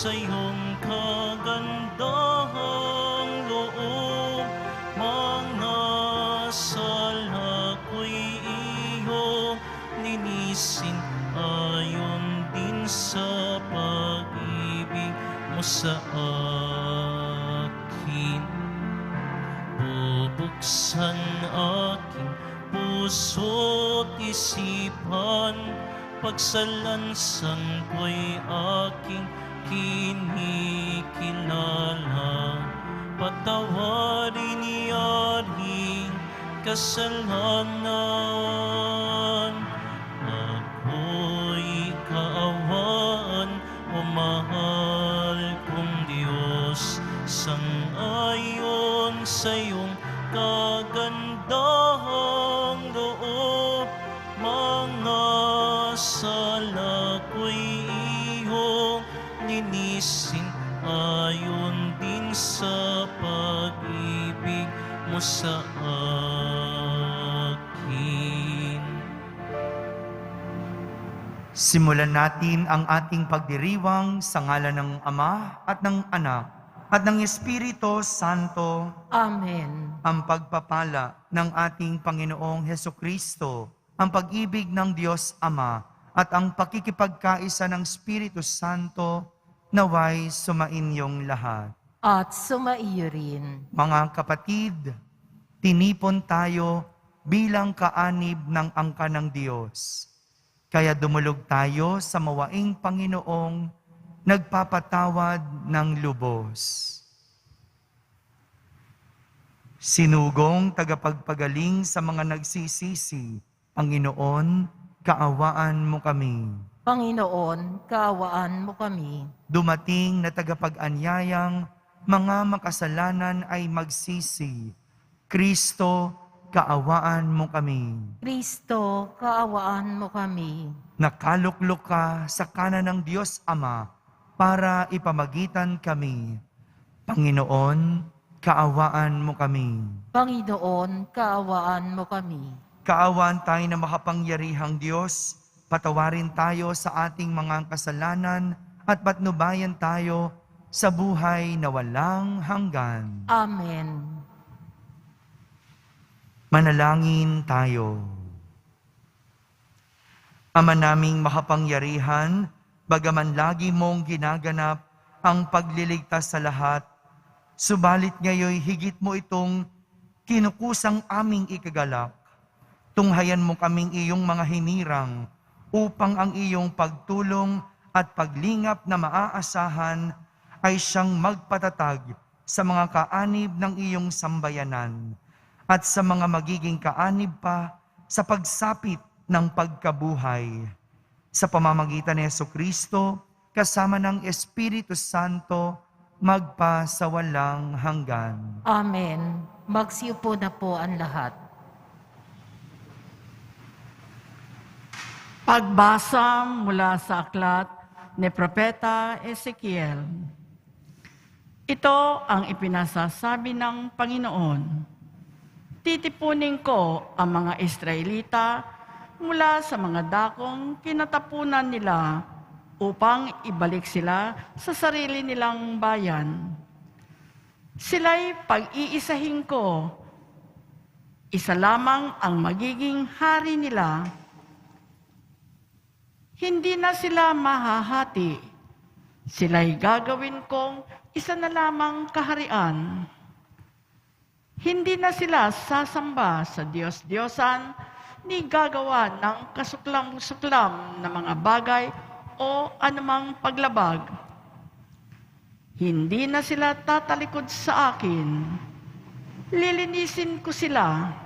sa iyong kagandahang loob. Mga sala ko'y iyong linisin ayon din sa pag-ibig mo sa akin. Bubuksan aking puso't isipan, pagsalansan ko'y aking kinikilala. Patawarin yaring kasalanan, ako'y kaawaan o mahal kong Diyos. Sang-ayon sa iyong kagandahang loob, mga sala ko'y iyong linisin ayon din sa pag-ibig mo sa akin. Simulan natin ang ating pagdiriwang sa ngalan ng Ama at ng Anak at ng Espiritu Santo. Amen. Ang pagpapala ng ating Panginoong Hesukristo, ang pag-ibig ng Diyos Ama at ang pakikipagkaisa ng Espiritu Santo naway sumainyong lahat. At sumaiyo rin. Mga kapatid, tinipon tayo bilang kaanib ng angka ng Diyos. Kaya dumulog tayo sa mawaing Panginoong nagpapatawad ng lubos. Sinugong tagapagpagaling sa mga nagsisisi, Panginoon, kaawaan mo kami. Panginoon, kaawaan mo kami. Dumating na tagapag-anyayang mga makasalanan ay magsisi. Kristo, kaawaan mo kami. Kristo, kaawaan mo kami. Nakaluklok ka sa kanan ng Diyos Ama para ipamagitan kami. Panginoon, kaawaan mo kami. Panginoon, kaawaan mo kami. Kaawaan tayo na makapangyarihang Diyos, patawarin tayo sa ating mga kasalanan at patnubayan tayo sa buhay na walang hanggan. Amen. Manalangin tayo. Ama naming makapangyarihan, bagaman lagi mong ginaganap ang pagliligtas sa lahat, subalit ngayon higit mo itong kinukusang aming ikagalak. Tunghayan mo kaming iyong mga hinirang upang ang iyong pagtulong at paglingap na maaasahan ay siyang magpatatag sa mga kaanib ng iyong sambayanan at sa mga magiging kaanib pa sa pagsapit ng pagkabuhay. Sa pamamagitan ni Jesucristo, kasama ng Espiritu Santo, magpa sa walang hanggan. Amen. Magsiupo na po ang lahat. Pagbasa mula sa aklat ni Propeta Ezekiel. Ito ang ipinasasabi ng Panginoon. Titipunin ko ang mga Israelita mula sa mga dakong kinatapunan nila upang ibalik sila sa sarili nilang bayan. Sila'y pag-iisahin ko. Isa lamang ang magiging hari nila. Hindi na sila mahahati. Sila'y gagawin kong isa na lamang kaharian. Hindi na sila sasamba sa Diyos-Diyosan ni gagawa ng kasuklam-suklam na mga bagay o anumang paglabag. Hindi na sila tatalikod sa akin. Lilinisin ko sila.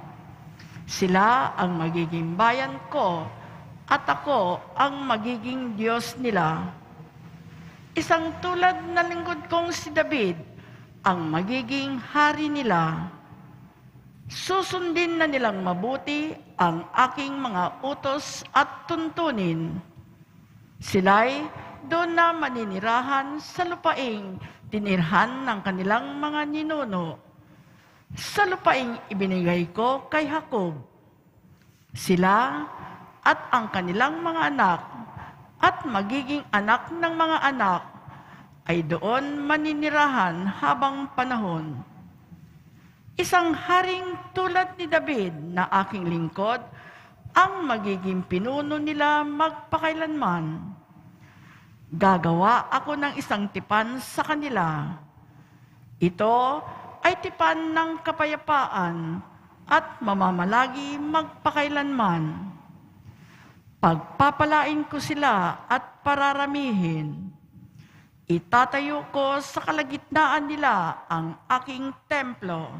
Sila ang magiging bayan ko at ako ang magiging Diyos nila. Isang tulad na lingkod kong si David ang magiging hari nila. Susundin na nilang mabuti ang aking mga utos at tuntunin. Sila'y doon na maninirahan sa lupaing tinirhan ng kanilang mga ninuno, sa lupaing ibinigay ko kay Jacob. Sila at ang kanilang mga anak at magiging anak ng mga anak ay doon maninirahan habang panahon. Isang haring tulad ni David na aking lingkod ang magiging pinuno nila magpakailanman. Gagawa ako ng isang tipan sa kanila. Ito ay tipan ng kapayapaan at mamamalagi magpakailanman. Pagpapalain ko sila at pararamihin. Itatayo ko sa kalagitnaan nila ang aking templo.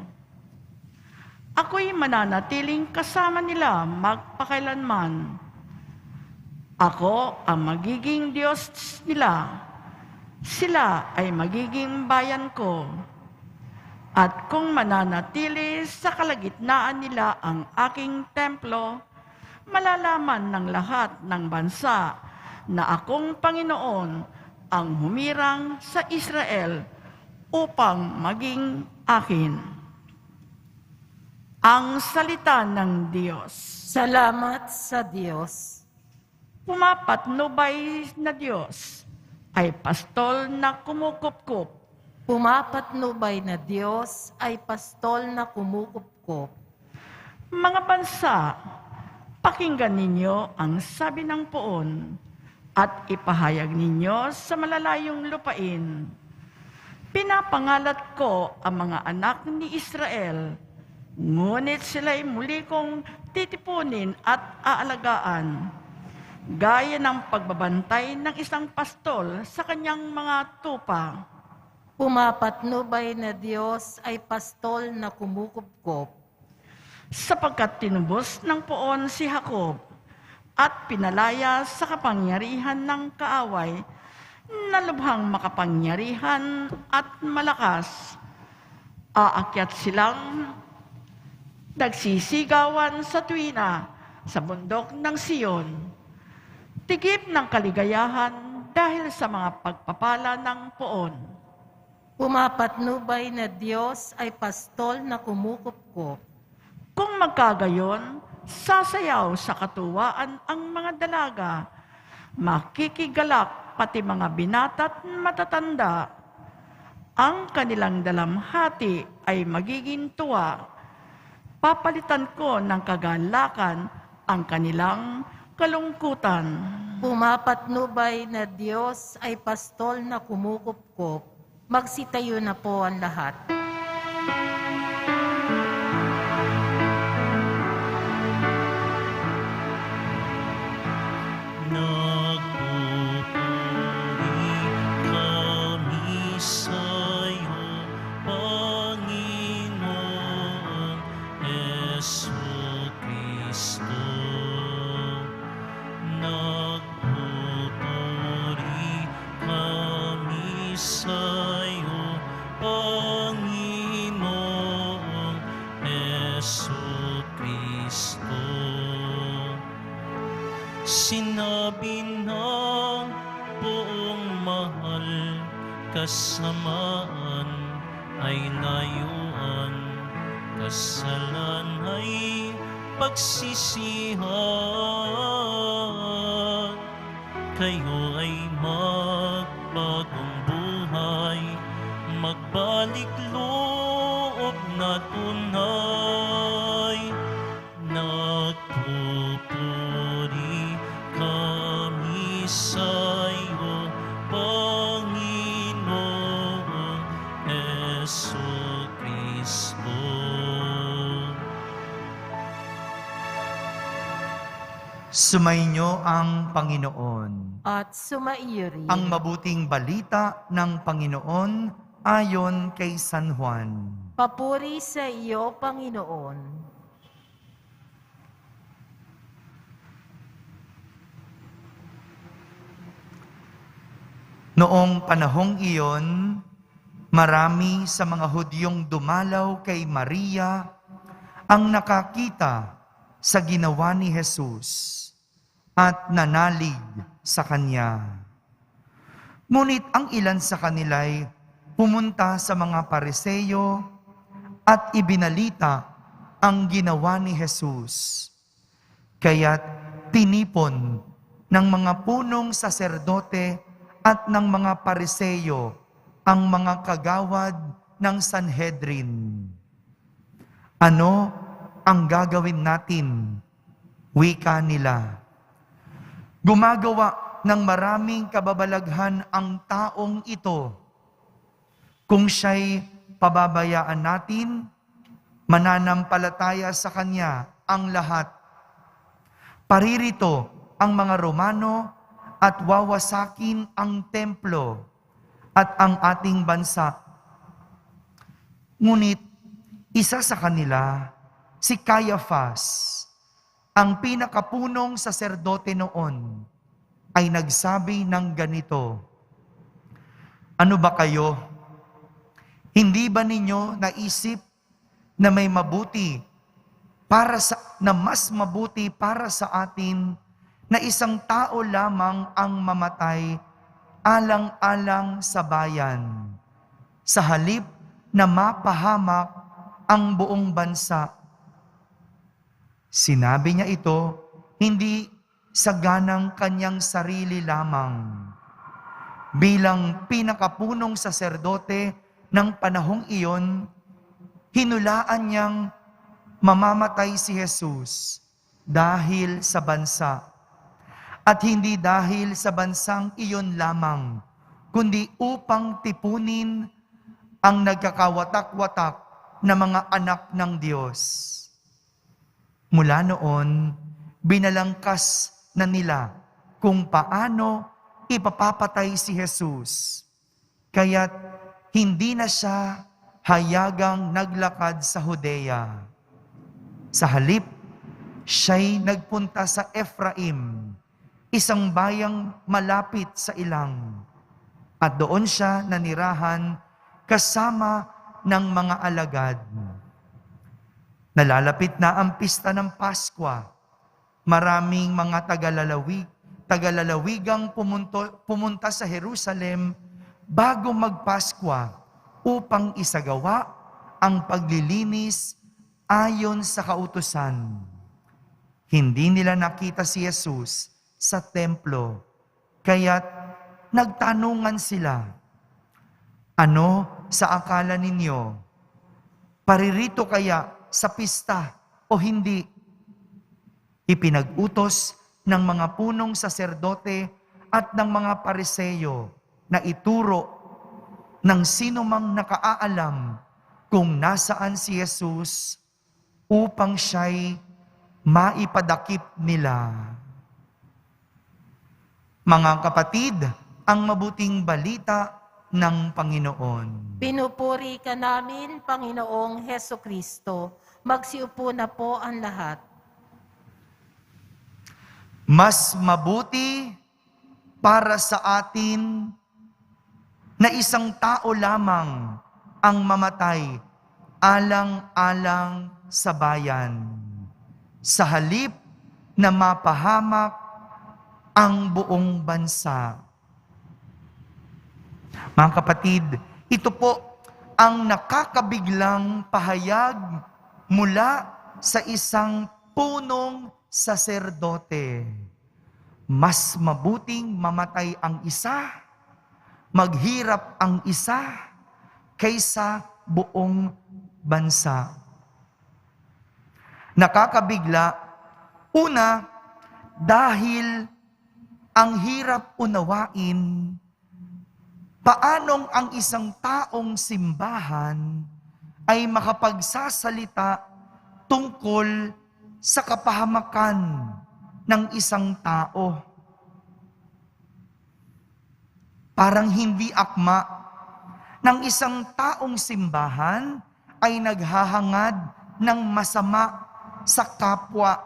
Ako'y mananatiling kasama nila magpakailanman. Ako ang magiging Diyos nila. Sila ay magiging bayan ko. At kung mananatili sa kalagitnaan nila ang aking templo, malalaman ng lahat ng bansa na akong Panginoon ang humirang sa Israel upang maging akin. Ang salita ng Diyos. Salamat sa Diyos. Pumapatnubay na Diyos ay pastol na kumukupkup. Pumapatnubay na Diyos ay pastol na kumukupkup. Mga bansa, pakinggan ninyo ang sabi ng poon at ipahayag ninyo sa malalayong lupain. Pinapangalat ko ang mga anak ni Israel, ngunit sila'y muli kong titipunin at aalagaan, gaya ng pagbabantay ng isang pastol sa kanyang mga tupa. Pumapatnubay na Diyos ay pastol na kumukupkup. Sapagkat tinubos ng poon si Jacob at pinalaya sa kapangyarihan ng kaaway na lubhang makapangyarihan at malakas. Aakyat silang nagsisigawan sa tuwina sa bundok ng Siyon. Tigip ng kaligayahan dahil sa mga pagpapala ng poon. Pumapatnubay na Diyos ay pastol na kumukupkup. Kung magkagayon, sasayaw sa katuwaan ang mga dalaga, makikigalak pati mga binata't matatanda. Ang kanilang dalamhati ay magiging tuwa. Papalitan ko ng kagalakan ang kanilang kalungkutan. Pumapatnubay na Diyos ay pastol na kumukupkup. Magsitayo na po ang lahat. Nagpupuri kami sa'yo, Panginoon Jesucristo. Nagpupuri kami sa'yo, Panginoon Jesucristo. Sinabi ng buong mahal, kasamaan ay layuan, kasalan ay pagsisihan. Kayo ay magbagong buhay, magbalik loob na tunay. Nagpupuri kami sa'yo, Panginoon Jesucristo. Sumainyo ang Panginoon. At sumaiyo rin. Ang mabuting balita ng Panginoon ayon kay San Juan. Papuri sa iyo, Panginoon. Noong panahong iyon, marami sa mga Hudyong dumalaw kay Maria ang nakakita sa ginawa ni Jesus at nanalig sa Kanya. Ngunit ang ilan sa kanila'y pumunta sa mga Pariseyo at ibinalita ang ginawa ni Jesus. Kaya't tinipon ng mga punong saserdote at ng mga Pariseyo ang mga kagawad ng Sanhedrin. Ano ang gagawin natin? Wika nila. Gumagawa ng maraming kababalaghan ang taong ito. Kung siya'y pababayaan natin, mananampalataya sa Kanya ang lahat. Paririto ang mga Romano at wawasakin ang templo at ang ating bansa. Ngunit isa sa kanila, si Caiaphas, ang pinakapunong saserdote noon, ay nagsabi ng ganito, "Ano ba kayo? Hindi ba ninyo naisip na may mabuti na mas mabuti para sa atin na isang tao lamang ang mamatay alang-alang sa bayan, sa halip na mapahamak ang buong bansa?" Sinabi niya ito, hindi sa ganang kanyang sarili lamang. Bilang pinakapunong saserdote ng panahong iyon, hinulaan niyang mamamatay si Jesus dahil sa bansa. At hindi dahil sa bansang iyon lamang, kundi upang tipunin ang nagkakawatak-watak na mga anak ng Diyos. Mula noon, binalangkas na nila kung paano ipapapatay si Jesus. Kaya't hindi na siya hayagang naglakad sa Judea. Sa halip, siya'y nagpunta sa Ephraim, isang bayang malapit sa ilang. At doon siya nanirahan kasama ng mga alagad. Nalalapit na ang pista ng Paskwa. Maraming mga tagalalawigang pumunta sa Jerusalem bago magpaskwa upang isagawa ang paglilinis ayon sa kautusan. Hindi nila nakita si Jesus sa templo, kaya't nagtanungan sila, "Ano sa akala ninyo? Paririto kaya sa pista o hindi?" Ipinag-utos ng mga punong saserdote at ng mga Pariseo na ituro ng sinumang nakaalam kung nasaan si Jesus upang siya'y maipadakip nila. Mga kapatid, ang mabuting balita ng Panginoon. Pinupuri ka namin, Panginoong Hesukristo. Magsiupo na po ang lahat. Mas mabuti para sa atin na isang tao lamang ang mamatay alang-alang sa bayan, sa halip na mapahamak ang buong bansa. Mga kapatid, ito po ang nakakabiglang pahayag mula sa isang punong saserdote. Mas mabuting mamatay ang isa, maghirap ang isa, kaysa buong bansa. Nakakabigla, una, dahil ang hirap unawain, paanong ang isang taong simbahan ay makapagsasalita tungkol sa kapahamakan ng isang tao. Parang hindi akma ng isang taong simbahan ay naghahangad ng masama sa kapwa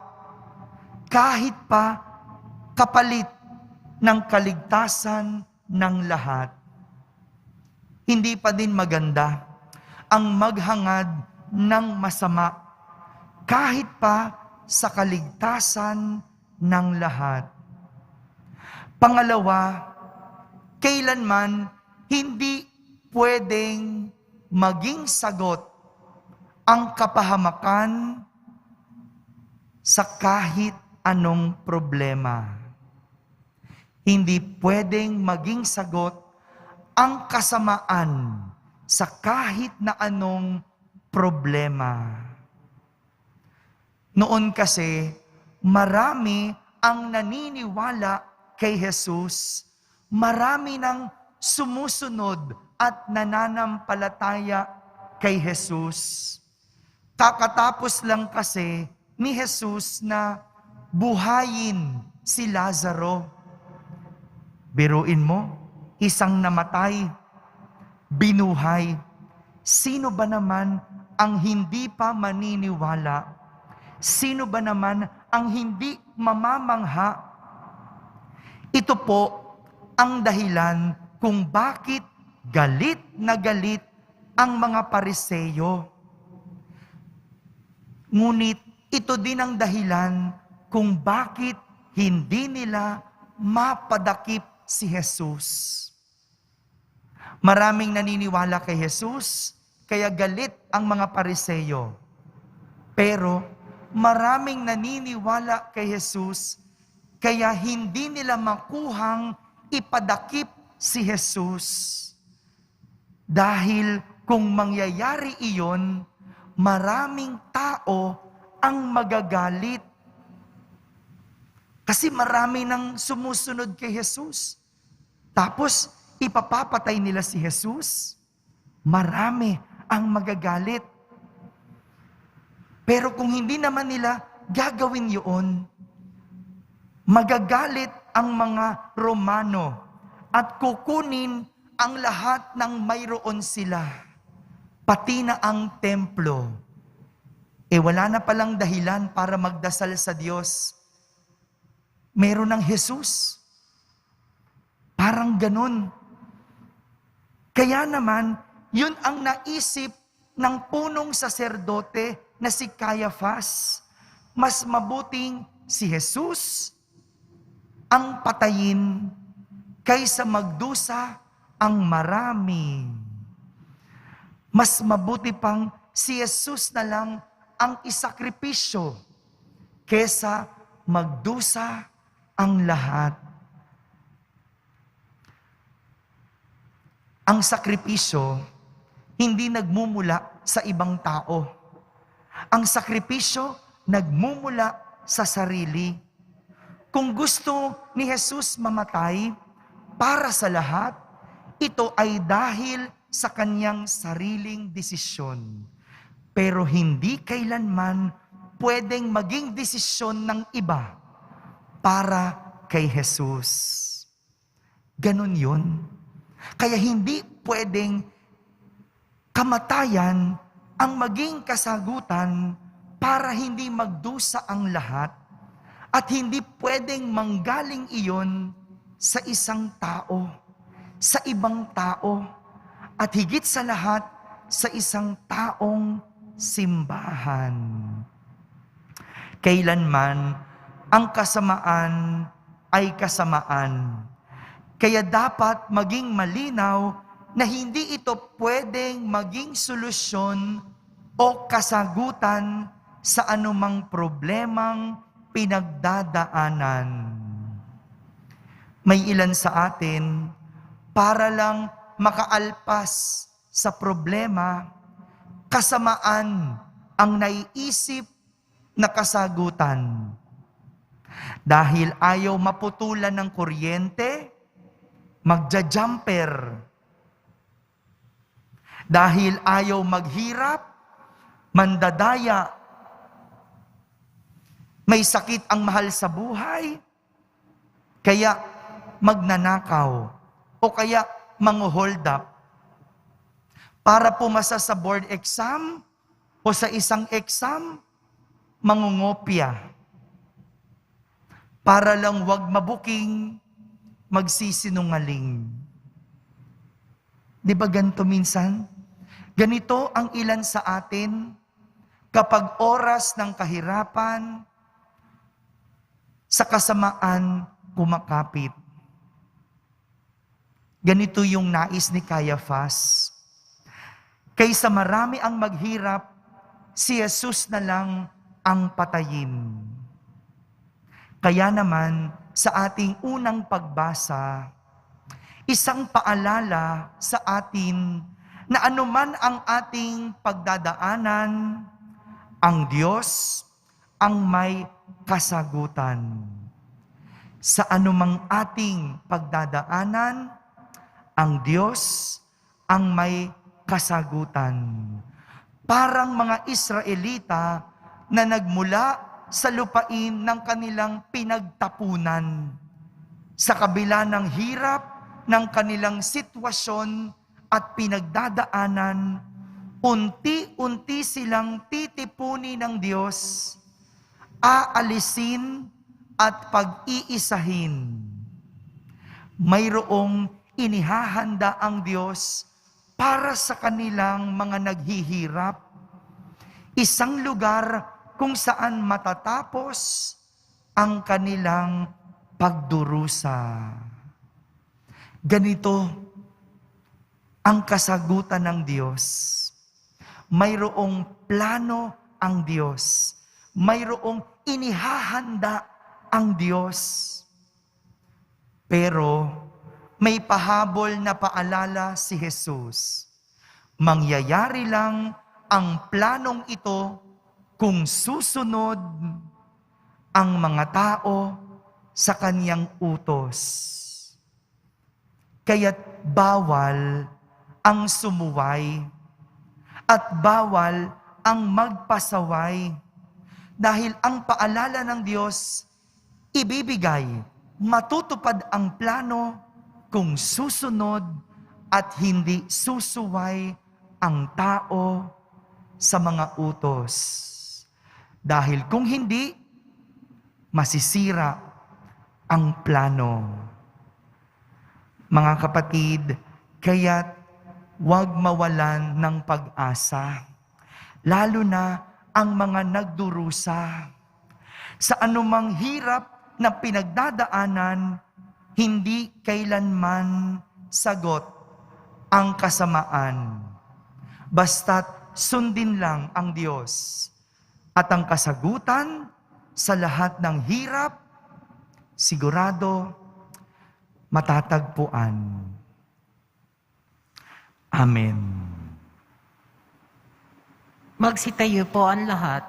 kahit pa kapalit ng kaligtasan ng lahat. Hindi pa din maganda ang maghangad ng masama kahit pa sa kaligtasan ng lahat. Pangalawa, kailanman hindi pwedeng maging sagot ang kapahamakan sa kahit anong problema. Hindi pwedeng maging sagot ang kasamaan sa kahit na anong problema. Noon kasi, marami ang naniniwala kay Jesus, marami nang sumusunod at nananampalataya kay Jesus. Kakatapos lang kasi ni Jesus na buhayin si Lazaro. Biruin mo, isang namatay, binuhay. Sino ba naman ang hindi pa maniniwala? Sino ba naman ang hindi mamamangha? Ito po ang dahilan kung bakit galit na galit ang mga Pariseyo. Ngunit ito din ang dahilan kung bakit hindi nila mapadakip si Jesus. Maraming naniniwala kay Jesus, kaya galit ang mga Pariseyo. Pero maraming naniniwala kay Jesus, kaya hindi nila makuhang ipadakip si Jesus. Dahil kung mangyayari iyon, maraming tao ang magagalit. Kasi marami nang sumusunod kay Jesus. Tapos, ipapapatay nila si Jesus. Marami ang magagalit. Pero kung hindi naman nila gagawin yun, magagalit ang mga Romano at kukunin ang lahat ng mayroon sila, pati na ang templo. Wala na palang dahilan para magdasal sa Diyos. Meron ng Jesus. Parang ganun. Kaya naman, yun ang naisip ng punong saserdote na si Caiaphas. Mas mabuting si Jesus ang patayin kaysa magdusa ang marami. Mas mabuti pang si Jesus na lang ang isakripisyo kaysa magdusa ang lahat. Ang sakripisyo hindi nagmumula sa ibang tao. Ang sakripisyo nagmumula sa sarili. Kung gusto ni Jesus mamatay para sa lahat, ito ay dahil sa kanyang sariling desisyon. Pero hindi kailanman pwedeng maging desisyon ng iba para kay Jesus. Ganon yun. Kaya hindi pwedeng kamatayan ang maging kasagutan para hindi magdusa ang lahat. At hindi pwedeng manggaling iyon sa isang tao, sa ibang tao, at higit sa lahat, sa isang taong simbahan. Kailanman, ang kasamaan ay kasamaan. Kaya dapat maging malinaw na hindi ito pwedeng maging solusyon o kasagutan sa anumang problemang pinagdadaanan. May ilan sa atin, para lang makaalpas sa problema, kasamaan ang naiisip na kasagutan. Dahil ayaw maputulan ng kuryente, magja-jumper. Dahil ayaw maghirap, mandadaya. May sakit ang mahal sa buhay, kaya magnanakaw o kaya mang-hold up. Para pumasa sa board exam o sa isang exam, mangungopya. Para lang wag mabuking, magsisinungaling. Di ba ganito minsan? Ganito ang ilan sa atin kapag oras ng kahirapan, sa kasamaan kumakapit. Ganito yung nais ni Caiaphas. Kaysa marami ang maghirap, si Jesus na lang ang patayin. Kaya naman, sa ating unang pagbasa, Isang paalala sa atin na anuman ang ating pagdadaanan, ang Diyos ang may kasagutan. Sa anumang ating pagdadaanan, ang Diyos ang may kasagutan. Parang mga Israelita na nagmula sa lupain ng kanilang pinagtapunan. Sa kabila ng hirap ng kanilang sitwasyon at pinagdadaanan, unti-unti silang titipunin ng Diyos, aalisin at pag-iisahin. Mayroong inihahanda ang Diyos para sa kanilang mga naghihirap. Isang lugar kung saan matatapos ang kanilang pagdurusa. Ganito ang kasagutan ng Diyos. Mayroong plano ang Diyos. Mayroong inihahanda ang Diyos. Pero may pahabol na paalala si Jesus. Mangyayari lang ang planong ito kung susunod ang mga tao sa kaniyang utos. Kaya't bawal ang sumuway at bawal ang magpasaway dahil ang paalala ng Diyos ibibigay, matutupad ang plano kung susunod at hindi susuway ang tao sa mga utos. Dahil kung hindi, masisira ang plano. Mga kapatid, kaya't huwag mawalan ng pag-asa, lalo na ang mga nagdurusa. Sa anumang hirap na pinagdadaanan, hindi kailanman sagot ang kasamaan. Basta't sundin lang ang Diyos. At ang kasagutan sa lahat ng hirap, sigurado matatagpuan. Amen. Magsitayo po ang lahat.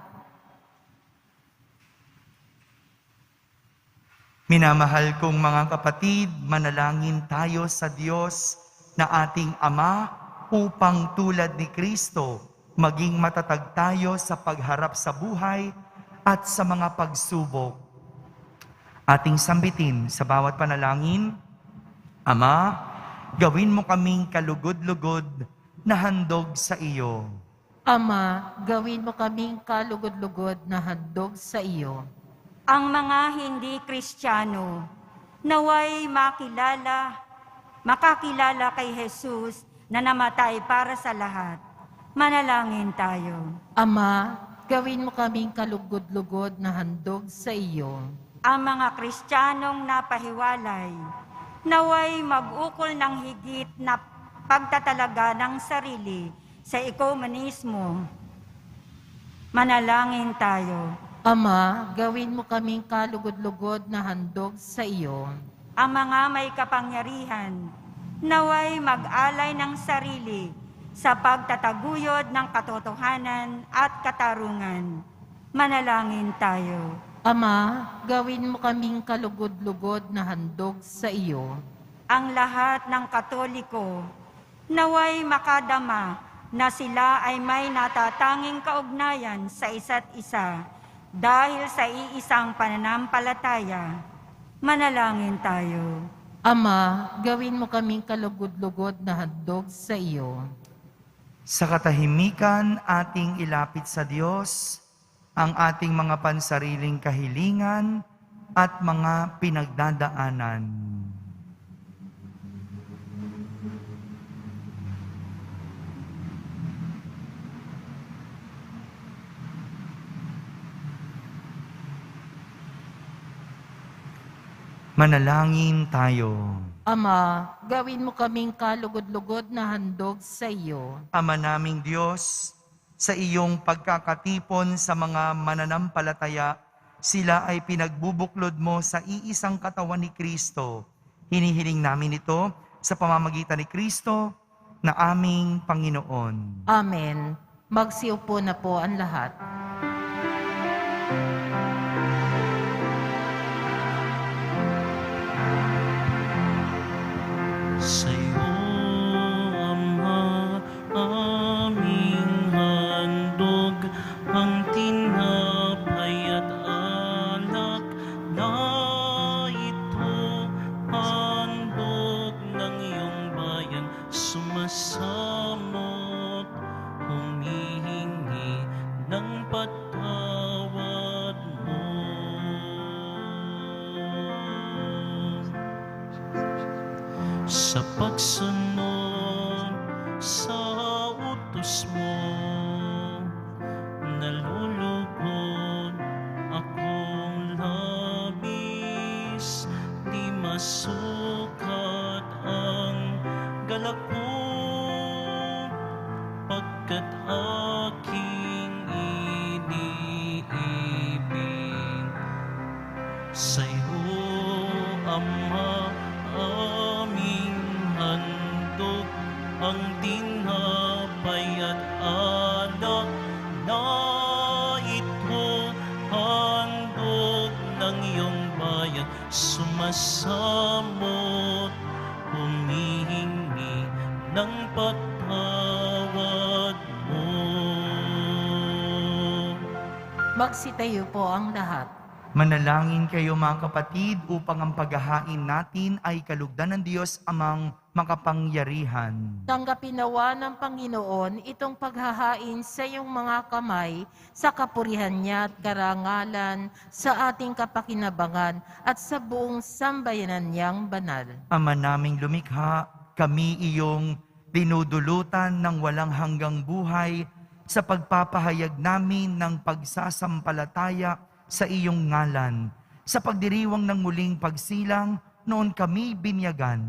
Minamahal kong mga kapatid, manalangin tayo sa Diyos na ating Ama upang tulad ni Kristo, maging matatag tayo sa pagharap sa buhay at sa mga pagsubok. Ating sambitin sa bawat panalangin, Ama, gawin mo kaming kalugod-lugod na handog sa iyo. Ama, gawin mo kaming kalugod-lugod na handog sa iyo. Ang mga hindi Kristiyano, naway makakilala kay Jesus na namatay para sa lahat. Manalangin tayo. Ama, gawin mo kaming kalugod-lugod na handog sa iyo. Ang mga Kristiyanong napahiwalay, naway mag-ukol ng higit na pagtatalaga ng sarili sa ekumenismo. Manalangin tayo. Ama, gawin mo kaming kalugod-lugod na handog sa iyo. Ang mga may kapangyarihan, naway mag-alay ng sarili sa pagtataguyod ng katotohanan at katarungan. Manalangin tayo. Ama, gawin mo kaming kalugod-lugod na handog sa iyo. Ang lahat ng Katoliko, naway makadama na sila ay may natatanging kaugnayan sa isa't isa dahil sa iisang pananampalataya. Manalangin tayo. Ama, gawin mo kaming kalugod-lugod na handog sa iyo. Sa katahimikan, ating ilapit sa Diyos ang ating mga pansariling kahilingan at mga pinagdadaanan. Manalangin tayo. Ama, gawin mo kaming kalugod-lugod na handog sa iyo. Ama naming Diyos, sa iyong pagkakatipon sa mga mananampalataya, sila ay pinagbubuklod mo sa iisang katawan ni Kristo. Hinihiling namin ito sa pamamagitan ni Kristo na aming Panginoon. Amen. Magsiupo na po ang lahat. Sa'yo, Ama, aming handog, ang tinapay at alak na ito, handog ng iyong bayan, sumasamot, humihingi ng patawad mo. Sa pagsunod sa utos mo, nalulugod akong labis, di masukat ang galak ko, pagkat aking iniibig. Sa'yo, Ama, aming handog, ang tinapay at alak na ito, handog ng iyong bayan, sumasamot, humihingi ng patawad mo. Magsitayo po ang lahat. Manalangin kayo mga kapatid upang ang paghahain natin ay kalugdan ng Diyos amang makapangyarihan. Tanggapin nawa ng Panginoon itong paghahain sa iyong mga kamay sa kapurihan niya at karangalan, sa ating kapakinabangan at sa buong sambayanan niyang banal. Ama naming lumikha, kami iyong dinudulutan ng walang hanggang buhay sa pagpapahayag namin ng pagsasampalataya sa iyong ngalan, sa pagdiriwang ng muling pagsilang noon kami binyagan.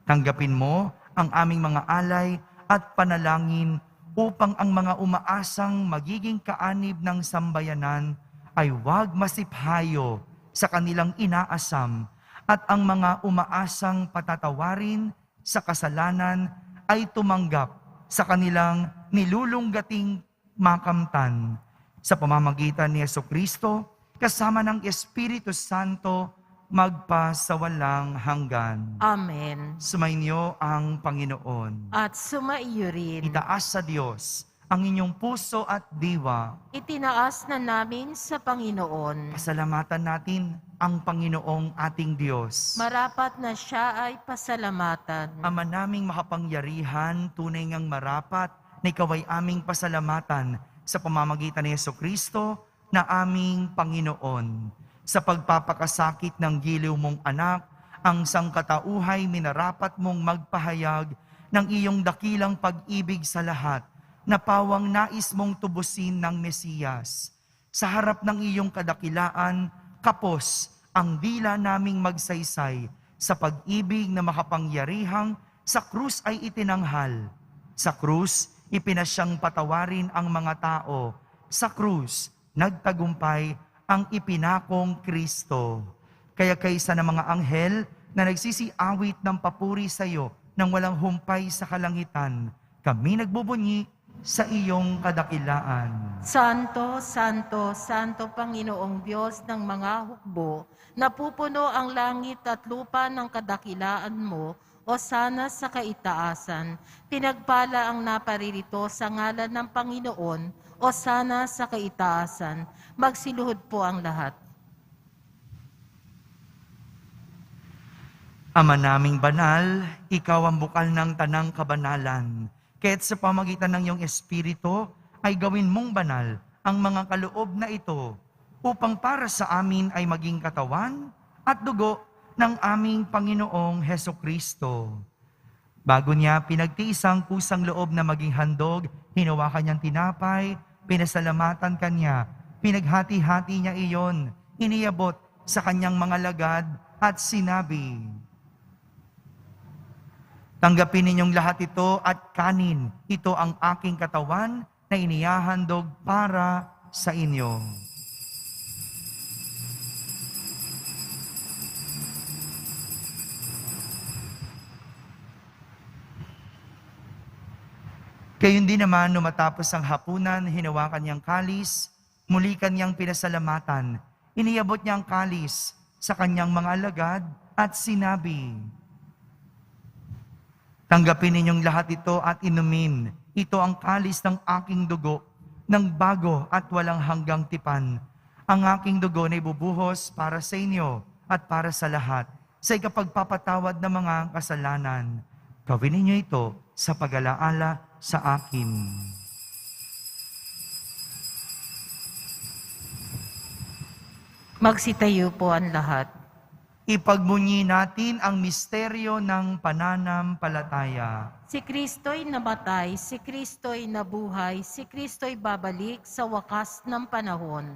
Tanggapin mo ang aming mga alay at panalangin upang ang mga umaasang magiging kaanib ng sambayanan ay huwag masiphayo sa kanilang inaasam at ang mga umaasang patatawarin sa kasalanan ay tumanggap sa kanilang nilulunggating makamtan. Sa pamamagitan ni Jesucristo, kasama ng Espiritu Santo, magpasawalang hanggan. Amen. Sumainyo ang Panginoon. At sumaiyo rin. Itaas sa Diyos ang inyong puso at diwa. Itinaas na namin sa Panginoon. Pasalamatan natin ang Panginoong ating Diyos. Marapat na siya ay pasalamatan. Ama naming makapangyarihan, tunay ngang marapat na ikaw ay aming pasalamatan sa pamamagitan ni Jesucristo na aming Panginoon. Sa pagpapakasakit ng giliw mong anak, ang sangkatauhay minarapat mong magpahayag ng iyong dakilang pag-ibig sa lahat, na pawang nais mong tubusin ng Mesiyas. Sa harap ng iyong kadakilaan, kapos ang dila naming magsaysay sa pag-ibig na makapangyarihang sa krus ay itinanghal. Sa krus, ipinasyang patawarin ang mga tao. Sa krus, nagtagumpay ang ipinakong Kristo. Kaya kaysa ng mga anghel na nagsisiawit ng papuri sa iyo nang walang humpay sa kalangitan, kami nagbubunyi sa iyong kadakilaan. Santo, Santo, Santo Panginoong Diyos ng mga hukbo, napupuno ang langit at lupa ng kadakilaan mo, o sana sa kaitaasan. Pinagpala ang naparirito sa ngalan ng Panginoon, o sana sa kaitaasan. Magsiluhod po ang lahat. Ama naming banal, ikaw ang bukal ng tanang kabanalan. Kaya't sa pamagitan ng iyong Espiritu, ay gawin mong banal ang mga kaloob na ito, upang para sa amin ay maging katawan at dugo ng aming Panginoong Hesukristo. Bago niya pinagtiis ang kusang loob na maging handog, hinawakan niyang tinapay, pinasalamatan kanya, pinaghati-hati niya iyon, iniabot sa kanyang mga lagad at sinabi, "Tanggapin ninyong lahat ito at kanin, ito ang aking katawan na inihahandog para sa inyo." Gayon din naman, nung matapos ang hapunan, hinawakan niyang kalis, muli kanyang pinasalamatan. Iniabot niya ang kalis sa kanyang mga alagad at sinabi, "Tanggapin ninyong lahat ito at inumin. Ito ang kalis ng aking dugo, ng bago at walang hanggang tipan. Ang aking dugo na ibubuhos para sa inyo at para sa lahat, sa ikapagpapatawad ng mga kasalanan. Gawin ninyo ito sa pag-alaala sa akin." Magsitayo po ang lahat. Ipagmunyi natin ang misteryo ng pananampalataya. Si Kristo'y namatay, si Kristo'y nabuhay, si Kristo'y babalik sa wakas ng panahon.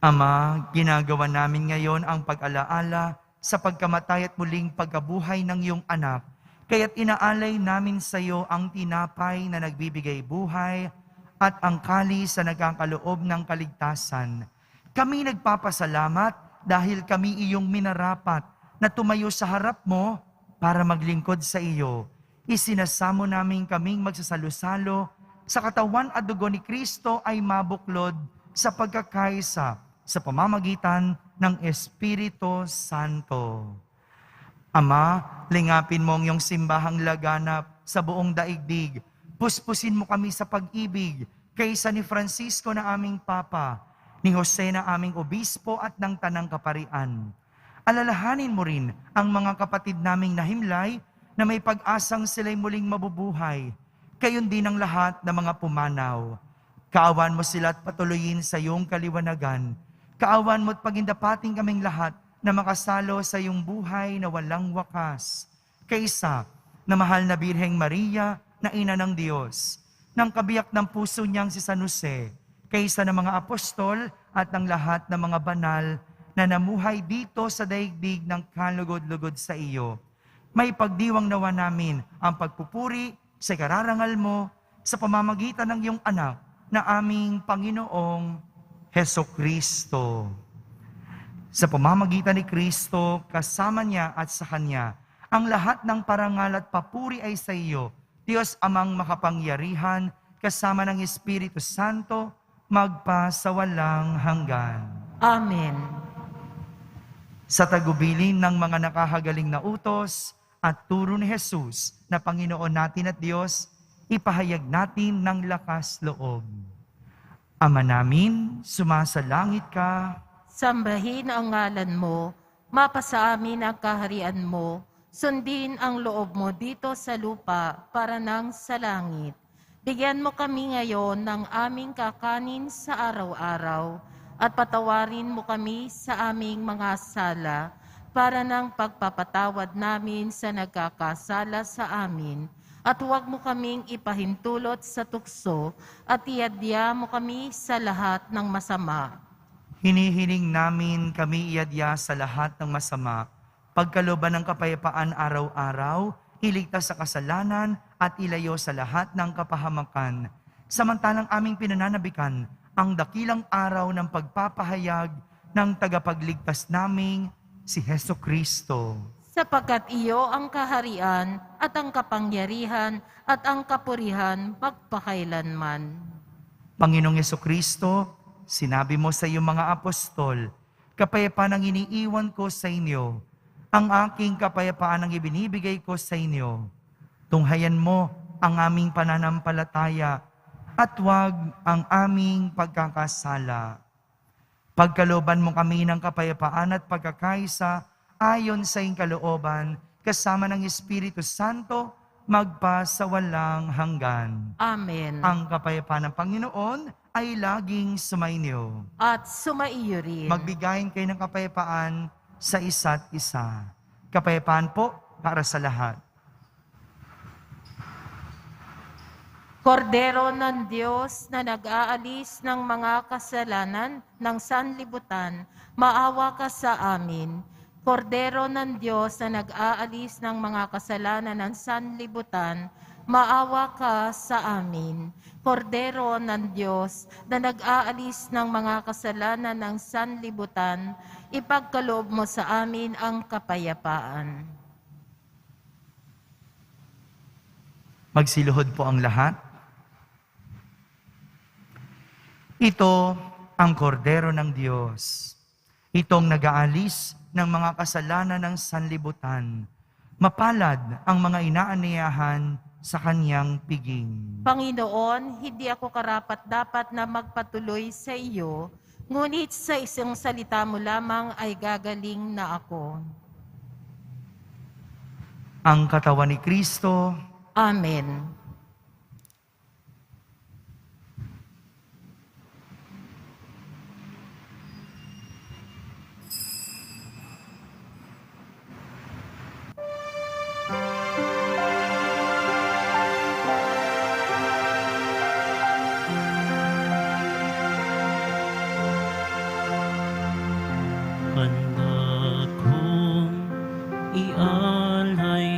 Ama, ginagawa namin ngayon ang pag-alaala sa pagkamatay at muling pagkabuhay ng iyong anak. Kaya't inaalay namin sa iyo ang tinapay na nagbibigay buhay at ang kalis na nagkakaloob ng kaligtasan. Kami nagpapasalamat dahil kami iyong minarapat na tumayo sa harap mo para maglingkod sa iyo. Isinasamo namin kaming magsasalo-salo sa katawan at dugo ni Kristo ay mabuklod sa pagkakaisa sa pamamagitan ng Espiritu Santo. Ama, lingapin mo ang iyong simbahang laganap sa buong daigdig. Puspusin mo kami sa pag-ibig kaysa ni Francisco na aming Papa, ni Jose na aming Obispo at ng Tanang Kaparian. Alalahanin mo rin ang mga kapatid naming nahimlay na may pag-asang sila'y muling mabubuhay. Gayon din ang lahat ng mga pumanaw. Kaawan mo sila at patuloyin sa iyong kaliwanagan. Kaawan mo at pagindapating kaming lahat na makasalo sa iyong buhay na walang wakas. Kaysa na mahal na Birheng Maria na Ina ng Diyos, ng kabiyak ng puso niyang si San Jose, kaysa ng mga apostol at ng lahat ng mga banal na namuhay dito sa daigdig ng kalugod-lugod sa iyo. May pagdiwang nawa namin ang pagpupuri sa kararangal mo sa pamamagitan ng iyong anak na aming Panginoong Hesukristo. Sa pamamagitan ni Kristo, kasama niya at sa Kanya, ang lahat ng parangal at papuri ay sa iyo, Diyos Amang makapangyarihan, kasama ng Espiritu Santo, magpa sa walang hanggan. Amen. Sa tagubilin ng mga nakahagaling na utos at turo ni Jesus na Panginoon natin at Diyos, ipahayag natin ng lakas loob. Ama namin, sumasalangit ka. Sambahin ang ngalan mo, mapasa amin ang kaharian mo, sundin ang loob mo dito sa lupa para nang sa langit. Bigyan mo kami ngayon ng aming kakanin sa araw-araw at patawarin mo kami sa aming mga sala para nang pagpapatawad namin sa nagkakasala sa amin. At huwag mo kaming ipahintulot sa tukso at iadya mo kami sa lahat ng masama. Hinihiling namin kami iadya sa lahat ng masama, pagkalooban ng kapayapaan araw-araw, iligtas sa kasalanan at ilayo sa lahat ng kapahamakan. Samantalang aming pinananabikan ang dakilang araw ng pagpapahayag ng tagapagligtas naming si Hesukristo. Sapagkat iyo ang kaharian at ang kapangyarihan at ang kapurihan magpakailanman. Panginoong Hesukristo, sinabi mo sa iyong mga apostol, kapayapaan ang iniiwan ko sa inyo, ang aking kapayapaan ang ibinibigay ko sa inyo. Tunghayan mo ang aming pananampalataya at huwag ang aming pagkakasala. Pagkalooban mo kami ng kapayapaan at pagkakaisa ayon sa iyong kalooban, kasama ng Espiritu Santo, magpa sa walang hanggan. Amen. Ang kapayapaan ng Panginoon ay laging sumainyo. At sumaiyo rin. Magbigayin kayo ng kapayapaan sa isa't isa. Kapayapaan po para sa lahat. Kordero ng Diyos na nag-aalis ng mga kasalanan ng sanlibutan, maawa ka sa amin. Kordero ng Diyos na nag-aalis ng mga kasalanan ng sanlibutan, maawa ka sa amin. Kordero ng Diyos na nag-aalis ng mga kasalanan ng sanlibutan, ipagkaloob mo sa amin ang kapayapaan. Magsiluhod po ang lahat. Ito ang kordero ng Diyos. Itong nag-aalis ng mga kasalanan ng sanlibutan. Mapalad ang mga inaaniyahan sa kanyang piging. Panginoon, hindi ako karapat-dapat na magpatuloy sa iyo, ngunit sa isang salita mo lamang ay gagaling na ako. Ang katawan ni Kristo, Amen. Handa kong ialay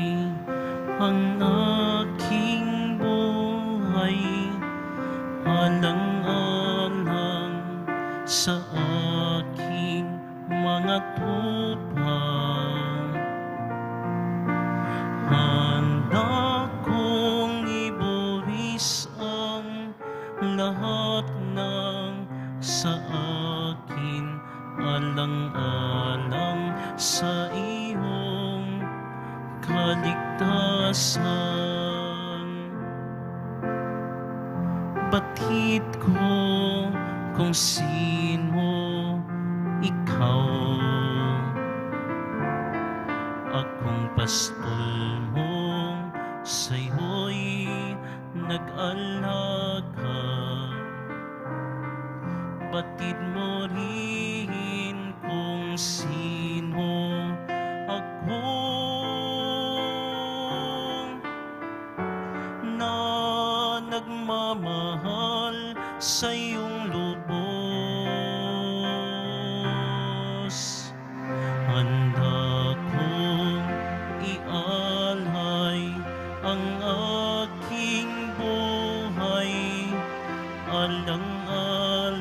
ang aking buhay, alang-alang sa aking mga tupa. Handa kong ibuwis ang lahat ng sa akin, alang-alang sa iyong kaligtasan. Batid ko kung sino ikaw, akong pastol mong sa'yo'y nag-alaga. Batid mo rin kung sino ako, na nagmamahal sa iyong lubos. Handa kong ialay ang aking buhay, alang-alang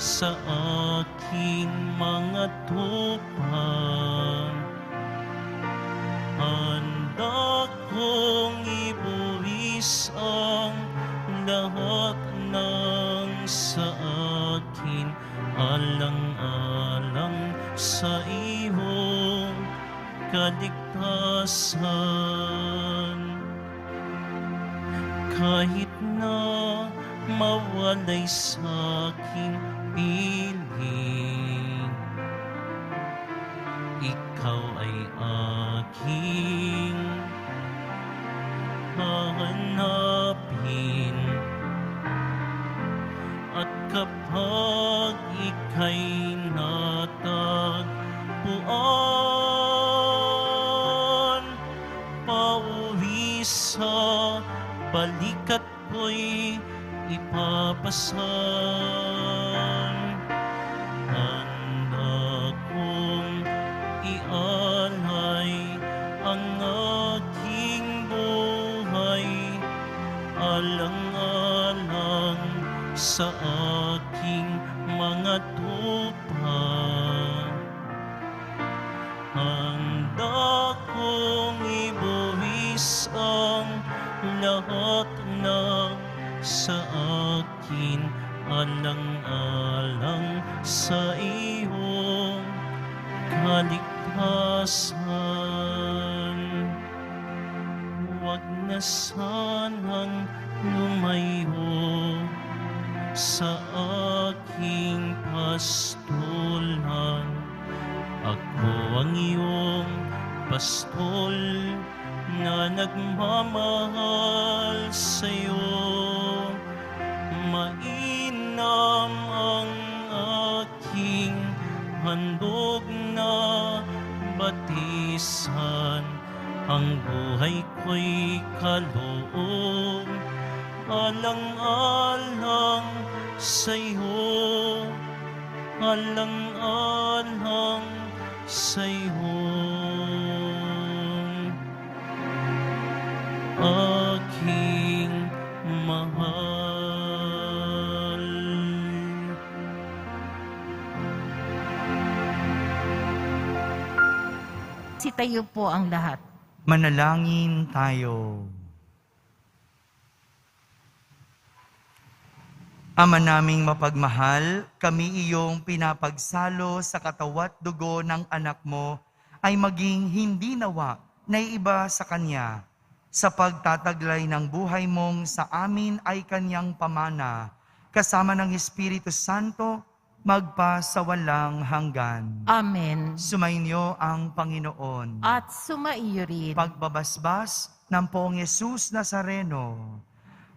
sa aking mga tupa. Handa kong ibuwis ang lahat ng sa akin, alang-alang sa iyong kaligtasan. Kahit na mawalay sa aking piling, ikaw ay aking hahanapin. At kapag ika'y natagpuan, pauwi sa balikat ko'y ipapasan. Handa kong ialay ang aking buhay, alang-alang sa aking mga tupa. Handa kong ibuwis ang lahat ng sa akin, alang-alang sa iyong kaligtasan. Huwag na sanang lumayo sa aking pastulan. Ako ang iyong pastol na nagmamahal sa'yo. Mainam ang aking handog na batisan, ang buhay ko'y kaloob, alang-alang sa'yo, alang-alang sa'yo. Aking mahal. Sitayo po ang lahat. manalangin tayo. Ama naming mapagmahal, kami iyong pinapagsalo sa katawat dugo ng anak mo ay maging hindi nawa na iba sa Kanya. Sa pagtataglay ng buhay mong sa amin ay Kanyang pamana, kasama ng Espiritu Santo, magpa sa walang hanggan. Amen. Sumainyo ang Panginoon. At sumaiyo rin. Pagbabasbas ng Poong Yesus Nazareno.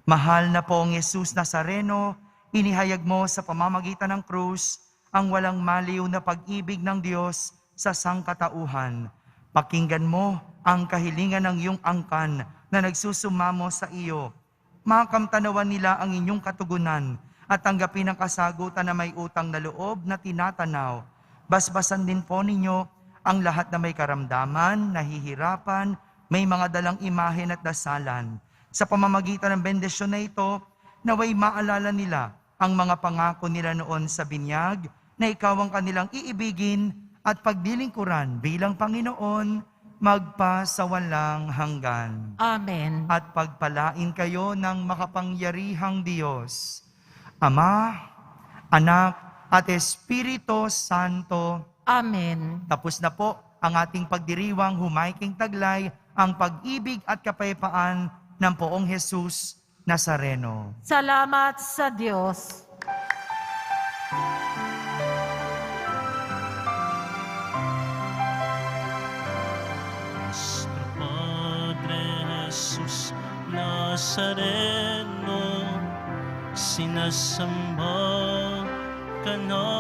Mahal na Poong Yesus Nazareno, inihayag mo sa pamamagitan ng krus ang walang maliw na pag-ibig ng Diyos sa sangkatauhan. Pakinggan mo ang kahilingan ng iyong angkan na nagsusumamo sa iyo. Makamtanawan nila ang inyong katugunan at tanggapin ang kasagutan na may utang na loob na tinatanaw. Basbasan din po ninyo ang lahat na may karamdaman, nahihirapan, may mga dalang imahen at dasalan. Sa pamamagitan ng bendisyon na ito, naway maalala nila ang mga pangako nila noon sa binyag na ikaw ang kanilang iibigin at pagdilingkuran bilang Panginoon magpa sa walang hanggan. Amen. At pagpalain kayo ng makapangyarihang Diyos, Ama, Anak, at Espiritu Santo. Amen. Tapos na po ang ating pagdiriwang humaiking taglay ang pag-ibig at kapayapaan ng Poong Hesus Nazareno. Salamat sa Diyos. Nuestro Padre Jesús Nazareno, sinasamba ka namin,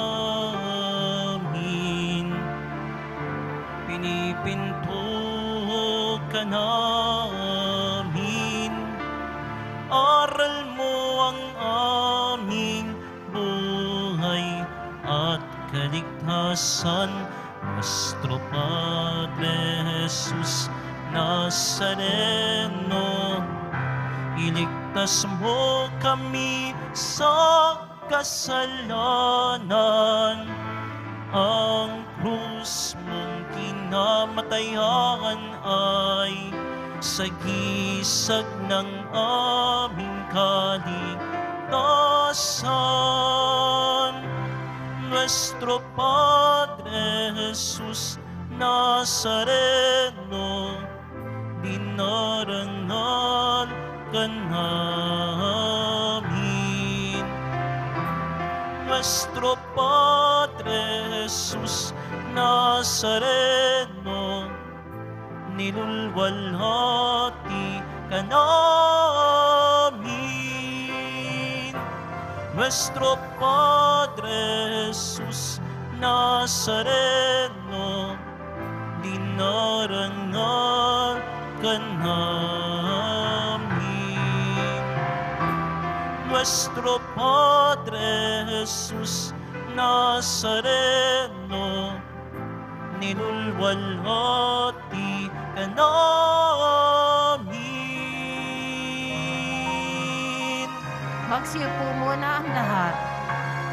pinipinto ka namin, aral mo ang aming buhay at kaligtasan. Nuestro Padre Jesús Nazareno, iligtas mo kami sa kasalanan. Ang krus mong kinamatayan ay sagisag ng aming kaligtasan. Nuestro Padre Jesús Nazareno, dinarangal ka namin. Nuestro Padre Jesús Nazareno, nilulwalhati ka namin. Nuestro Padre Jesús Nazareno, dinarangal ka namin. Nuestro Padre Jesús Nazareno, nilulwalhati ka namin. Magsiupo muna ang lahat.